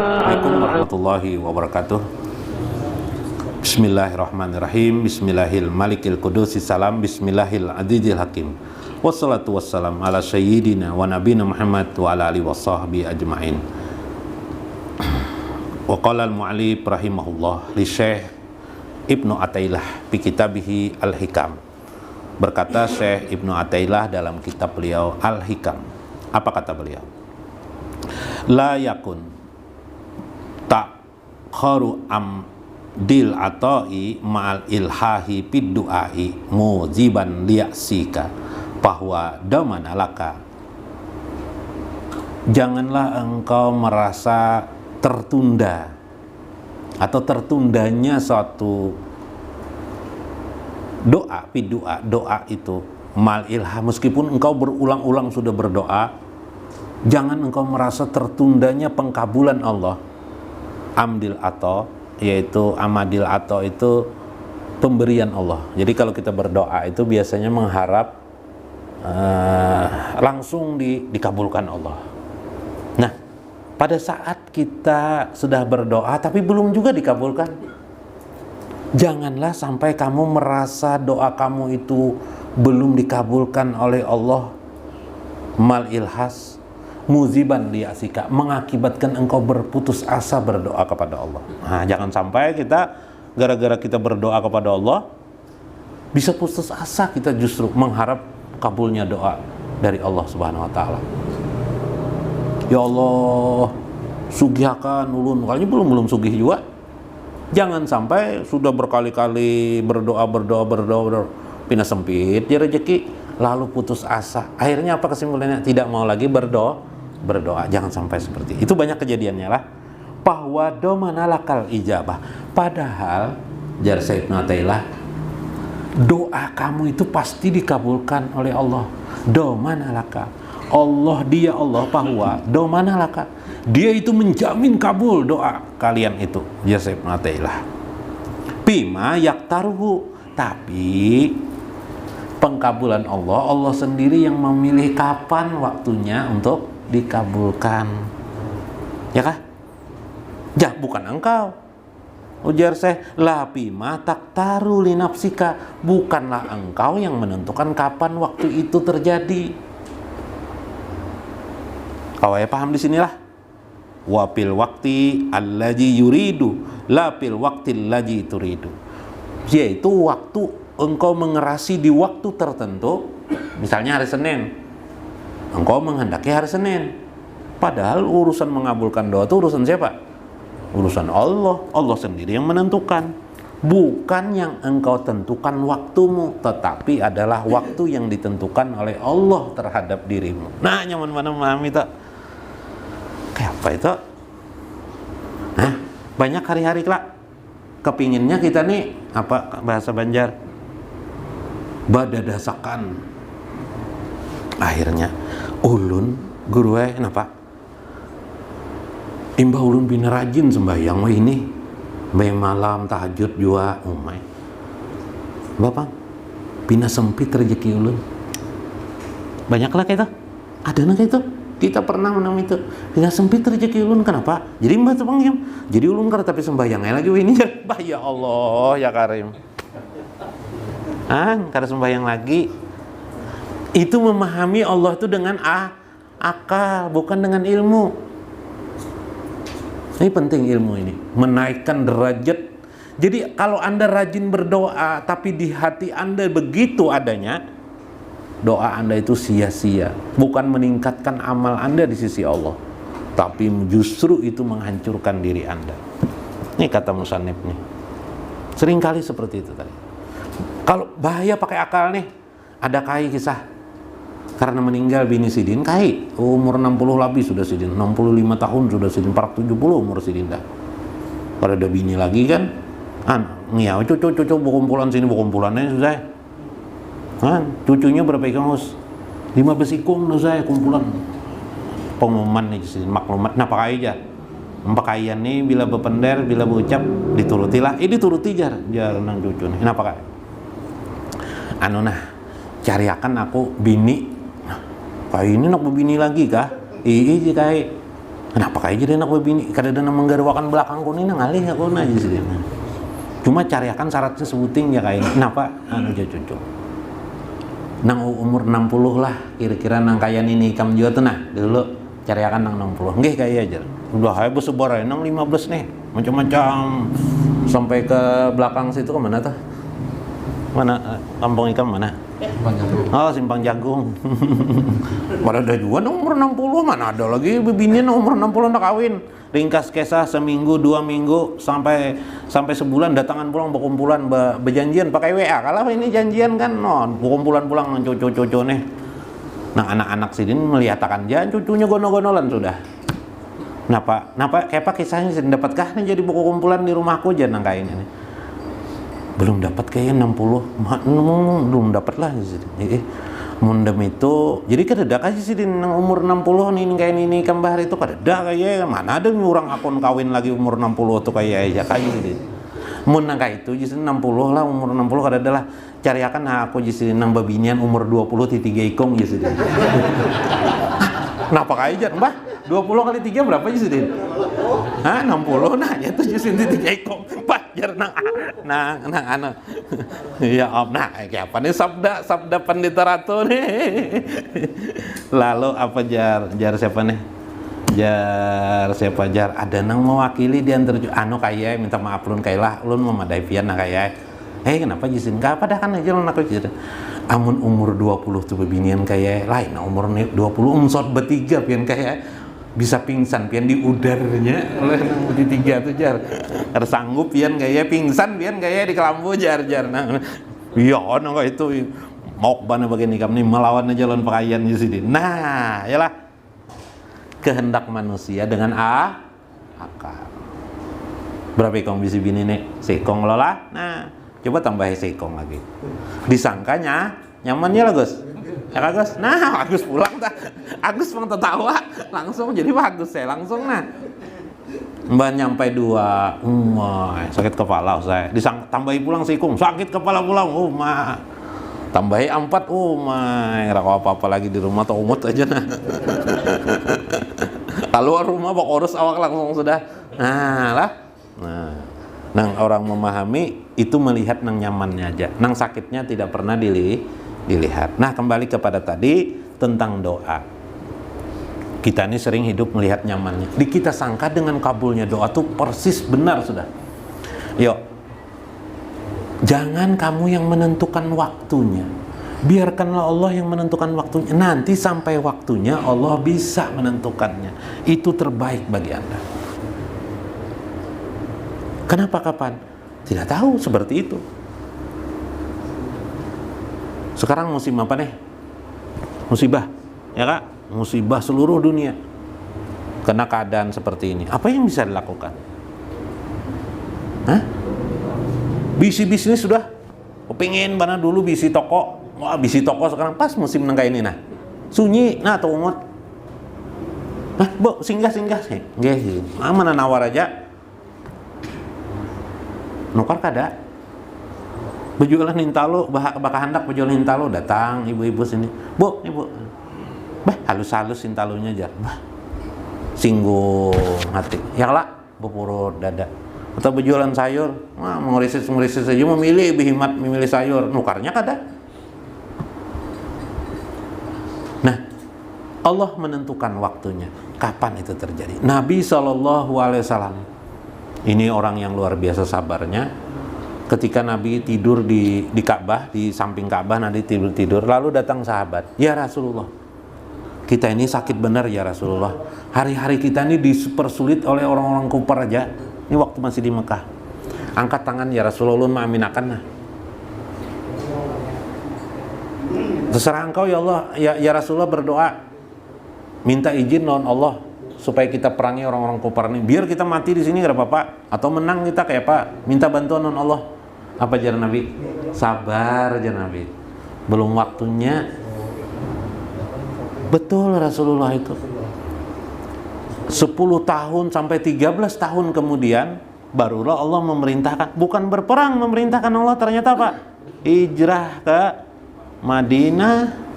Assalamualaikum warahmatullahi wabarakatuh. Bismillahirrahmanirrahim. Bismillahil malikil qudusis salam. Bismillahil adidil hakim. Wassalatu wassalam ala sayyidina wa nabina Muhammad wa ala alihi wa sahbihi ajma'in. Wa qala al-mu'allif rahimahullah li Syekh Ibnu Athaillah fi kitabihi Al-Hikam. Berkata Syekh Ibnu Athaillah dalam kitab beliau Al-Hikam. Apa kata beliau? La yakun kharu amdil atoi ma'al ilhahi fid du'ai muziban liyasika bahwa daman alaka. Janganlah engkau merasa tertunda atau tertundanya suatu doa, fid du'a, doa itu mal ilha, meskipun engkau berulang-ulang sudah berdoa, jangan engkau merasa tertundanya pengkabulan Allah. Amdil ato, yaitu amadil ato itu pemberian Allah. Jadi kalau kita berdoa itu biasanya mengharap langsung dikabulkan Allah. Nah, pada saat kita sudah berdoa tapi belum juga dikabulkan, janganlah sampai kamu merasa doa kamu itu belum dikabulkan oleh Allah. Mal ilhas muziban liasika, mengakibatkan engkau berputus asa berdoa kepada Allah. Nah, jangan sampai kita gara-gara kita berdoa kepada Allah bisa putus asa, kita justru mengharap kabulnya doa dari Allah Subhanahu wa taala. Ya Allah, sugihkan ulun, kayaknya belum sugih juga. Jangan sampai sudah berkali-kali berdoa pindah sempit ya rezeki, lalu putus asa. Akhirnya apa kesimpulannya? Tidak mau lagi berdoa. Jangan sampai seperti itu. Banyak kejadiannya lah. Bahwa domanalakal ijabah. Padahal jar Syekh Ibnu Athaillah, doa kamu itu pasti dikabulkan oleh Allah. Domanalaka, Allah, dia Allah, bahwa domanalaka, dia itu menjamin kabul doa kalian itu. Jar Syekh Ibnu Athaillah. Bima yaktaruhu, tapi pengkabulan Allah sendiri yang memilih kapan waktunya untuk dikabulkan, ya kah? Ya, bukan engkau. Ujar saya, lapi matak taru linapsika, bukanlah engkau yang menentukan kapan waktu itu terjadi. Kau ya paham di sinilah. Wapil wakti allaji yuridu, lapil wakti allaji turidu, yaitu waktu engkau mengerasi di waktu tertentu. Misalnya hari Senin, engkau menghendaki hari Senin, padahal urusan mengabulkan doa itu urusan siapa? Urusan Allah. Allah sendiri yang menentukan, bukan yang engkau tentukan waktumu, tetapi adalah waktu yang ditentukan oleh Allah terhadap dirimu. Nah, nyaman mana memahami itu? Kayak apa itu? Nah, banyak hari-hari kelak kepinginnya kita nih, apa bahasa Banjar, badadasakan. Akhirnya ulun guru kenapa? Imbah ulun bina rajin sembahyang ini, sembahyang malam, tahajud juga, umay. Bapak, bina sempit rezeki ulun. Banyaklah kayak itu. Ada nang kayak itu. Kita pernah menang itu. Bina sempit rezeki ulun, kenapa? Jadi mbah tuh panggil. Jadi ulun kada tapi sembahyangnya lagi ini. Bah ya Allah ya Karim. Kada sembahyang lagi. Itu memahami Allah itu dengan akal, bukan dengan ilmu. Ini penting ilmu ini, menaikkan derajat. Jadi kalau Anda rajin berdoa tapi di hati Anda begitu adanya, doa Anda itu sia-sia, bukan meningkatkan amal Anda di sisi Allah, tapi justru itu menghancurkan diri Anda. Ini kata musannif nih. Seringkali seperti itu tadi. Kalau bahaya pakai akal nih, ada kisah karena meninggal bini Sidin, umur 60 lebih sudah Sidin, 65 tahun sudah Sidin, 70 umur Sidin dah. Pada ada bini lagi kan, cucu berkumpulan sini, berkumpulannya susah. Cucunya berapa ikon us? 15 ikon susah kumpulan. Pengumuman nih Sidin, maklumat. Nah pakai aja. Pakaian nih bila berpender, bila berucap diturutilah. Dituruti jar nang cucu nih. Nah pakai. Cariakan aku bini. Kayak ini nak bini lagi kah? Iya kai. Kenapa kayak jadi anak bini kadang-kadang menggarwakan belakang kuning ngalih aku aja sih. Cuma cariakan syaratnya sebuting ya kayak kenapa anu cucu. Nang umur 60 lah kira-kira nang kaya ini kam juga tuh nah dulu cariakan nang 60. Nggih kayak aja. Udah hae besebar nang 15 nih. Macam-macam sampai ke belakang situ ke mana tuh? Mana kampung ikan mana? Simpang Jagung. Oh, Simpang Jagung. Pada ada juga umur 60, mana ada lagi bebinian umur 60 nak kawin. Ringkas kisah seminggu, 2 minggu sampai sebulan datangan pulang berkumpulan berjanjian pakai WA. Kalau ini janjian kan berkumpulan pulang dengan cucu-cucu nih. Nah, anak-anak sini melihatkan jangan cucunya gono-gonolan sudah. Kenapa kayak apa kisahnya sih dapatkah nih jadi buku kumpulan di rumahku aja nang kain ini. Belum dapat kayaknya 60 belum dapat lah mundem itu jadi kededak aja sih di umur 60 nih kayak ini kembar itu kededak kayak mana ada orang akun kawin lagi umur 60 tuh kayak aja kayak gitu mun nang kayak itu jadi 60 lah umur 60 kededak lah cariakan aku jadi nang babinian umur 20 3 ikong jadi kenapa kayak aja mbah 20 kali 3 berapa aja sih? Hah 60 nah ya tuh jadi 3 ikong pajar nang anak ya om nah kayak apa nih sabda pendeta ratu nih lalu apa jar siapa nih jar ada nang mewakili di antar anu kayak minta maaf lun kayak ulun memadai pian nah kayak kenapa jisin enggak pada kan aja lun aku jadi amun umur 20 tuh bebinian kayak lain umur 20 umsot bertiga pian kayak bisa pingsan pian di udarnya oleh nang budi 3 tuh jar tersanggup pian kayak pingsan pian kayak di kelambu jar nah iya nang itu mau bana bagian ikam nih melawan jalan pakaian di sini nah yalah kehendak manusia dengan akal berapa ikong bisa bini nih sekong lola nah coba tambahin sekong lagi disangkanya nyamannya lah Gus ya Gus nah Agus pulang Agus pang tertawa langsung jadi bagus saya langsung nah mbak nyampe 2 sakit kepala saya tambahi pulang sekong sakit kepala pulang tambahi 4 rako apa-apa lagi di rumah atau umut aja nah keluar rumah pokok urus awak langsung sudah nang orang memahami itu melihat nang nyamannya aja nang sakitnya tidak pernah dilihat. Nah kembali kepada tadi tentang doa kita ini sering hidup melihat nyamannya kita sangka dengan kabulnya doa tuh persis benar sudah yuk jangan kamu yang menentukan waktunya biarkanlah Allah yang menentukan waktunya nanti sampai waktunya Allah bisa menentukannya itu terbaik bagi Anda. Kenapa kapan? Tidak tahu seperti itu. Sekarang musim apa nih? Musibah, ya Kak? Musibah seluruh dunia. Kena keadaan seperti ini. Apa yang bisa dilakukan? Hah? Bisi bisnis sudah. Kepingin mana dulu bisi toko. Wah, bisi toko sekarang pas musim nang kayak ini nah. Sunyi, nah tuh umut. Nah, Bu, singgah sih. Nggih, mana nawar aja. Nukar kada bejualan hintalo bakal hendak bejualan hintalo datang ibu-ibu sini bu halus-halus hintalonya aja singgung hati ya lah bepurut dada atau bejualan sayur mengerisis saja memilih bihimat memilih sayur nukarnya kada nah Allah menentukan waktunya kapan itu terjadi. Nabi SAW ini orang yang luar biasa sabarnya. Ketika Nabi tidur di Ka'bah, di samping Ka'bah, Nabi tidur, lalu datang sahabat, ya Rasulullah, kita ini sakit benar ya Rasulullah. Hari-hari kita ini dipersulit oleh orang-orang kufar aja. Ini waktu masih di Mekah. Angkat tangan ya Rasulullah, ma'aminakan nah. Terserah engkau ya Allah, ya Rasulullah berdoa, minta izin non Allah supaya kita perangi orang-orang kufar ini, biar kita mati di sini gak apa-apa, atau menang kita kayak apa, minta bantuan non Allah. Apa jar Nabi? Sabar jar Nabi, belum waktunya. Betul Rasulullah itu 10 tahun sampai 13 tahun kemudian barulah Allah memerintahkan, bukan berperang, memerintahkan Allah ternyata Pak, hijrah ke Madinah.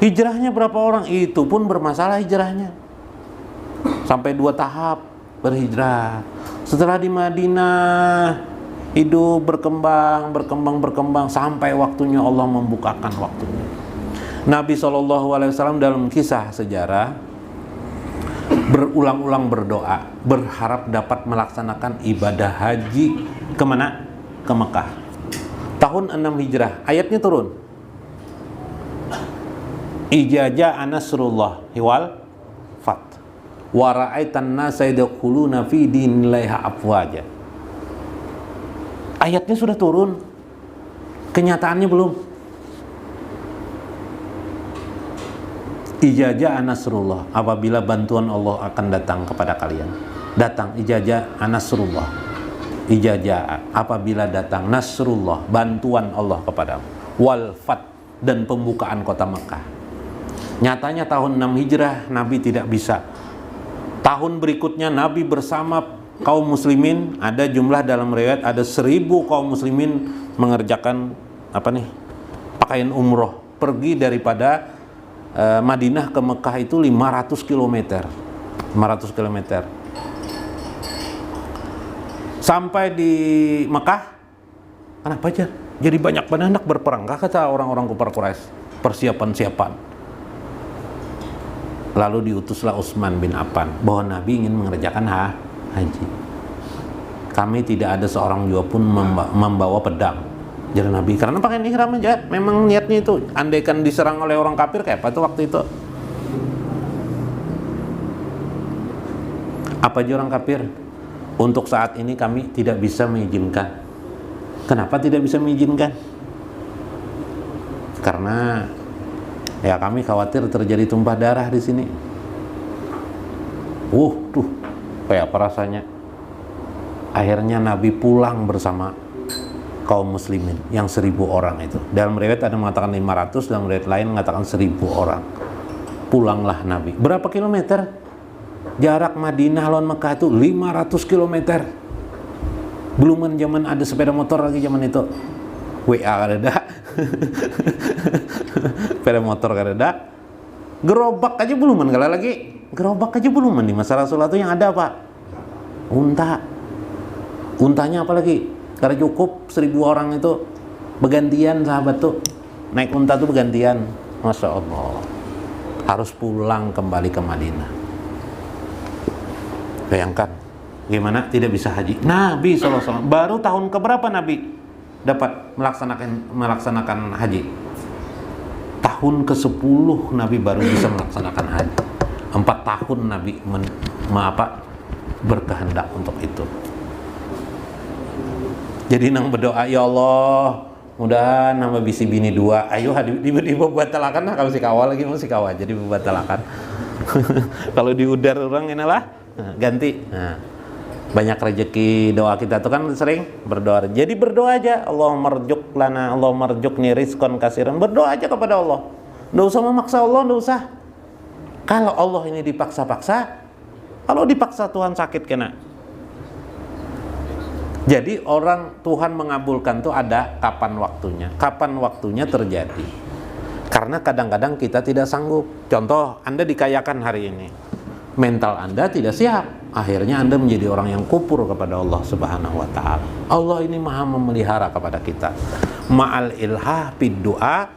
Hijrahnya berapa orang? Itu pun bermasalah hijrahnya. Sampai 2 tahap berhijrah. Setelah di Madinah, hidup berkembang sampai waktunya Allah membukakan waktunya. Nabi SAW dalam kisah sejarah berulang-ulang berdoa, berharap dapat melaksanakan ibadah haji kemana? Ke Mekah. Tahun 6 Hijrah, ayatnya turun. Ijaja anasrullah wal fat wa ra'aitan nasa yadkhuluna fi dinillahi afwaja. Ayatnya sudah turun, kenyataannya belum. Ijaja anasrullah, apabila bantuan Allah akan datang kepada kalian. Datang ijaja anasrullah. Ijaja apabila datang nasrullah, bantuan Allah kepadamu. Wal fat, dan pembukaan kota Mekah. Nyatanya tahun 6 Hijrah Nabi tidak bisa. Tahun berikutnya Nabi bersama kaum muslimin, ada jumlah dalam riwayat ada 1000 kaum muslimin mengerjakan pakaian umroh, pergi daripada Madinah ke Mekah itu 500 km. Sampai di Mekah, kenapa aja? Jadi banyak anak berperang, kata orang-orang kufar Quraisy, persiapan. Lalu diutuslah Utsman bin Affan bahwa Nabi ingin mengerjakan haji. Kami tidak ada seorang juga pun membawa pedang, jadi Nabi, karena pakai ihram aja. Memang niatnya itu, andaikan diserang oleh orang kafir kayak apa tuh waktu itu? Apa aja orang kafir? Untuk saat ini kami tidak bisa mengizinkan. Kenapa tidak bisa mengizinkan? Karena ya kami khawatir terjadi tumpah darah di sini. Tuh, kayak apa rasanya? Akhirnya Nabi pulang bersama kaum muslimin yang 1000 orang itu. Dalam riwayat ada mengatakan 500, dalam riwayat lain mengatakan 1000 orang. Pulanglah Nabi. Berapa kilometer? Jarak Madinah lawan Mekah itu 500 kilometer. Belum zaman ada sepeda motor lagi zaman itu. WA ada. Sepeda motor ada. Gerobak aja belum kala lagi. Gerobak aja belum di masa Rasulullah itu yang ada apa? Unta. Untanya apa lagi? Karena cukup 1000 orang itu bergantian sahabat tuh. Naik unta tuh bergantian. Masya Allah. Harus pulang kembali ke Madinah. Bayangkan gimana tidak bisa haji. Nabi SAW baru tahun keberapa Nabi dapat melaksanakan haji? Tahun ke-10 Nabi baru bisa melaksanakan haji. 4 tahun Nabi berkehendak untuk itu. Jadi nang berdoa, ya Allah, mudah nambah bisi bini 2. Ayo dibatalakan lah, kalau si kawal lagi mau si kawal jadi dibatalakan. Kalau di udar orang inilah ganti. Nah, banyak rezeki. Doa kita tuh kan sering berdoa. Jadi berdoa aja, Allahumma rzuq lana, Allahumma rzuqni rizqan katsiran. Berdoa aja kepada Allah. Enggak usah memaksa Allah, enggak usah. Kalau Allah ini dipaksa-paksa, kalau dipaksa Tuhan sakit kena. Jadi orang Tuhan mengabulkan tuh ada kapan waktunya. Kapan waktunya terjadi. Karena kadang-kadang kita tidak sanggup. Contoh, Anda dikayakan hari ini. Mental Anda tidak siap. Akhirnya Anda menjadi orang yang kufur kepada Allah Subhanahu wa taala. Allah ini Maha memelihara kepada kita. Ma'al ilhah fid du'a,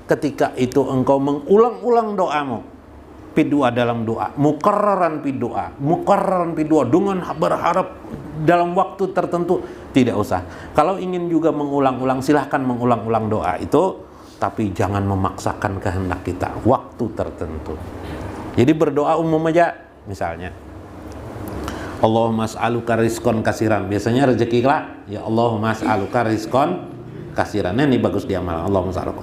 ketika itu engkau mengulang-ulang doamu. Fid du'a, dalam doa. Mukarraran fid du'a. Mukarraran fid du'a, dengan berharap dalam waktu tertentu. Tidak usah. Kalau ingin juga mengulang-ulang, silahkan mengulang-ulang doa itu, tapi jangan memaksakan kehendak kita waktu tertentu. Jadi berdoa umum aja, misalnya Allahumma as'aluka rizqan katsiran. Biasanya rezeki lah, ya Allahumma as'aluka rizqan katsiran. Ini bagus diamal. Allahumma as'aluka.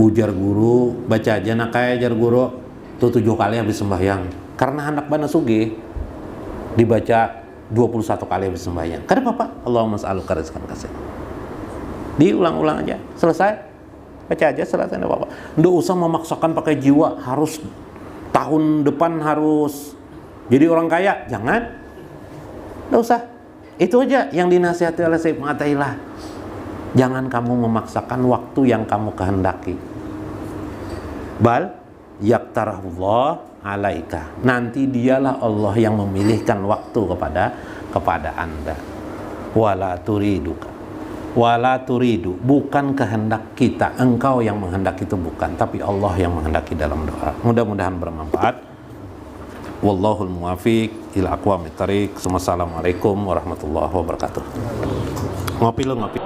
Ujar guru, baca aja nak kayak ajar guru tuh 7 kali habis sembahyang. Karena anak bana sugih dibaca 21 kali habis sembahyang. Karena apa? Allahumma as'aluka rizqan katsiran. Diulang-ulang aja, selesai. Baca aja, selesai, enggak apa-apa. Enggak usah memaksakan pakai jiwa, harus tahun depan harus jadi orang kaya, jangan. Nggak usah. Itu aja yang dinasihati oleh Syekh Mu'tazilah. Jangan kamu memaksakan waktu yang kamu kehendaki. Bal yaktarahullah alaika. Nanti dialah Allah yang memilihkan waktu kepada Anda. Wala turiduka. Wala turidu, bukan kehendak kita, engkau yang menghendaki itu bukan, tapi Allah yang menghendaki dalam doa. Mudah-mudahan bermanfaat. Wallahul muwafiq ila aqwamit thariq. Wassalamualaikum warahmatullahi wabarakatuh. Ngopi lu ngopi.